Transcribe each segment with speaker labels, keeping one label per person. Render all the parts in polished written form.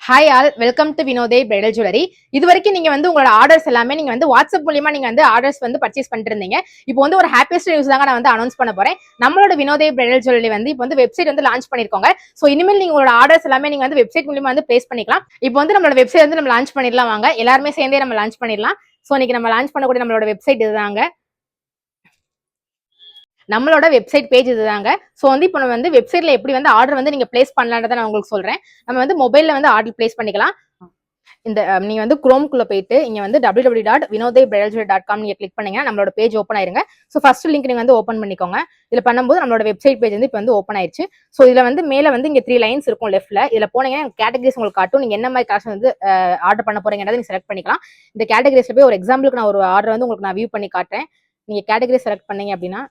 Speaker 1: Hi all, welcome to Vinode bridal jewellery. இது வரைக்கும் நீங்க வந்து உங்களோட ஆர்டர்ஸ் எல்லாமே நீங்க வந்து வாட்ஸ்அப் மூலியமா நீங்க வந்து ஆர்டர்ஸ் வந்து பர்ச்சேஸ் பண்ணிட்டு இருந்தீங்க. இப்போ வந்து ஒரு ஹாப்பியஸ்ட் நியூஸ் தாங்க நான் வந்து அனௌன்ஸ் பண்ண போறேன். நம்மளோட வினோதே பிரைடல் ஜுவல்லரி வந்து இப்போ வந்து வெப்சைட் வந்து லான்ச் பண்ணிருக்கோங்க. சோ இனிமேல் நீங்க உங்களோட ஆர்டர்ஸ் எல்லாமே நீங்க வந்து வெப்சைட் மூலியமா வந்து பிளேஸ் பண்ணிக்கலாம். இப்போ வந்து நம்மளோட வெப்சைட் வந்து நம்ம லான்ச் பண்ணிடலாம். வாங்க எல்லாருமே சேர்ந்தே நம்ம லான்ச் பண்ணிடலாம். சோ இன்னைக்கு நம்ம லான்ச் பண்ணக்கூடிய நம்மளோட வெப்சைட் இதுதாங்க. நம்மளோட வெப்சைட் பேஜ் இதுதாங்க. சோ வந்து இப்போ நம்ம வந்து வெப்சைட்ல எப்படி வந்து ஆர்டர் வந்து நீங்க பிளேஸ் பண்ணலான்றத நான் உங்களுக்கு சொல்றேன். நம்ம வந்து மொபைல்ல வந்து ஆர்டர் பிளேஸ் பண்ணிக்கலாம். இந்த நீங்க வந்து குரோம்குள்ள போயிட்டு இங்க வந்து www.vinodebridaljewelry.com நீங்க கிளிக் பண்ணீங்கன்னா நம்மளோட பேஜ் ஓப்பன் ஆயிருங்க. சோ ஃபர்ஸ்ட் லிங்க் நீங்க வந்து ஓப்பன் பண்ணிக்கோங்க. இதுல பண்ணும்போது நம்மளோட வெப்சைட் பேஜ் வந்து இப்போ வந்து ஓப்பன் ஆயிருச்சு. சோ இதுல வந்து மேல வந்து இங்க 3 லைன்ஸ் இருக்கும் லெஃப்ட்ல. இதுல போனீங்கன்னா கேட்டகரிஸ் உங்களுக்கு காட்டும். நீங்க என்ன மாதிரி கலெக்ஷன் வந்து ஆர்டர் பண்ண போறீங்கன்றதை நீங்க செலக்ட் பண்ணிக்கலாம். இந்த கேட்டகரிஸ்ல போய் ஒரு எக்ஸாம்பிளுக்கு நான் ஒரு ஆர்டர் வந்து உங்களுக்கு நான் வியூ பண்ணி காட்டுறேன். நீங்க கேட்டகரி செலக்ட் பண்ணீங்க அப்படின்னா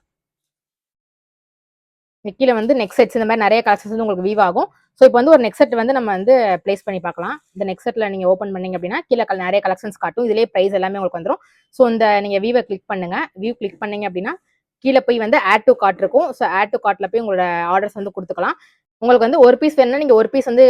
Speaker 1: கீழே வந்து நெக்ஸ்ட் செட்ஸ் இந்த மாதிரி நிறைய கலெக்ஷன்ஸ் வந்து உங்களுக்கு வியூ ஆகும். ஸோ இப்போ வந்து ஒரு நெக்ஸ்ட் செட் வந்து நம்ம வந்து பிளேஸ் பண்ணி பார்க்கலாம். இந்த நெக்ஸ்ட் செட்ல நீங்க ஓப்பன் பண்ணீங்க அப்படின்னா கீழே நிறைய கலெக்ஷன்ஸ் காட்டும். இதுலேயே பிரைஸ் எல்லாமே உங்களுக்கு வந்துடும். ஸோ இந்த நீங்க வியூவை கிளிக் பண்ணுங்க. வியூ கிளிக் பண்ணீங்க அப்படின்னா கீழே போய் வந்து ஆட் டு கார்ட் இருக்கும். ஸோ ஆட் டு கார்ட்ல போய் உங்களோட ஆர்டர்ஸ் வந்து கொடுத்துக்கலாம். உங்களுக்கு வந்து ஒரு பீஸ் வேணும்னா நீங்க ஒரு பீஸ் வந்து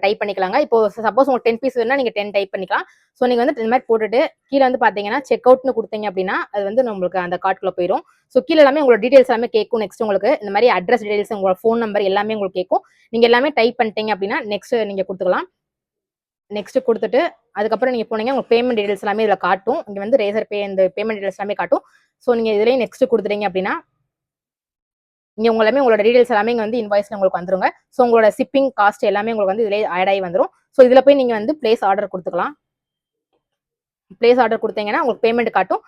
Speaker 1: டைப் பண்ணிக்கலாங்க. இப்போ சப்போஸ் உங்களுக்கு 10 பீஸ் வேணும்னா நீங்க 10 டைப் பண்ணிக்கலாம். ஸோ நீங்க வந்து இந்த மாதிரி போட்டுட்டு கீழே வந்து பாத்தீங்கன்னா செக் அவுட்னு கொடுத்தீங்க அப்படின்னா அது வந்து உங்களுக்கு அந்த கார்ட்குள்ள போயிடும். ஸோ கீழே எல்லாமே உங்களோட டீடைல்ஸ் எல்லாமே கேட்கும். நெக்ஸ்ட் உங்களுக்கு இந்த மாதிரி அட்ரஸ் டீடைல்ஸ் உங்களோட ஃபோன் நம்பர் எல்லாமே உங்களுக்கு கேட்கும். நீங்க எல்லாமே டைப் பண்ணிட்டீங்க அப்படின்னா நெக்ஸ்ட் நீங்க கொடுத்துக்கலாம். நெக்ஸ்ட் கொடுத்துட்டு அதுக்கப்புறம் நீங்க போனீங்க உங்க பேமெண்ட் டீடைல்ஸ் எல்லாமே இதுல காட்டும். இங்க வந்து ரேசர் பே இந்த பேமெண்ட் டீடைல்ஸ் எல்லாமே காட்டும். ஸோ நீங்க இதுலயே நெக்ஸ்ட் கொடுத்துட்டீங்க அப்படின்னா இங்க உங்களோட டீடைல்ஸ் எல்லாமே இங்க வந்து இன்வாய்ஸ்ல உங்களுக்கு வந்துருங்க. ஸோ உங்களோட ஷிப்பிங் காஸ்ட் எல்லாமே உங்களுக்கு வந்து இதுல ஆட் ஆகி வந்துடும். ஸோ இதுல போய் நீங்க வந்து பிளேஸ் ஆர்டர் கொடுத்துக்கலாம். பிளேஸ் ஆர்டர் கொடுத்தீங்கன்னா உங்களுக்கு பேமெண்ட் காட்டும்.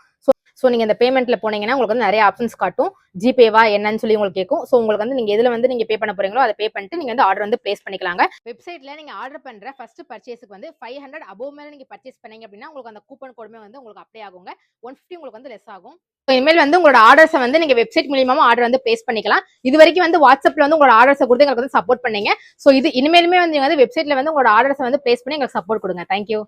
Speaker 1: ஸோ நீங்க இந்த பேமெண்ட்ல போனீங்கன்னா உங்களுக்கு வந்து நிறைய ஆப்ஷன்ஸ் காட்டும். ஜிபேவா என்னன்னு சொல்லி உங்களுக்கு கேட்கும். ஸோ உங்களுக்கு வந்து நீங்க எதுல வந்து நீங்க பே பண்ண போறீங்களோ அதை பே பண்ணிட்டு நீங்க வந்து ஆர்டர் வந்து பிளேஸ் பண்ணிக்கலாங்க. வெப்சைட்ல நீங்க ஆர்டர் பண்ற ஃபர்ஸ்ட் பர்ச்சேஸ்க்கு வந்து 500 அபோவ் மேல நீங்க பர்ச்சேஸ் பண்ணீங்க அப்படின்னா உங்களுக்கு அந்த கூப்பன் கோடுமே வந்து உங்களுக்கு அப்ளை ஆகுங்க. 150 உங்களுக்கு வந்து லெஸ் ஆகும். இனிமேல் வந்து உங்களோட ஆர்டர்ஸை வந்து நீங்க வெப்சைட் மூலியமா ஆர்டர் வந்து பிளேஸ் பண்ணிக்கலாம். இது வரைக்கும் வந்து வாட்ஸ்அப்ல வந்து உங்களோட ஆர்டர்ஸை கொடுத்து எங்களுக்கு வந்து சப்போர்ட் பண்ணீங்க. ஸோ இது இனிமேலுமே வந்து வெப்சைட்ல வந்து உங்களோட ஆர்டர்ஸை வந்து பிளேஸ் பண்ணி எங்களுக்கு சப்போர்ட் கொடுங்க. தேங்க்யூ.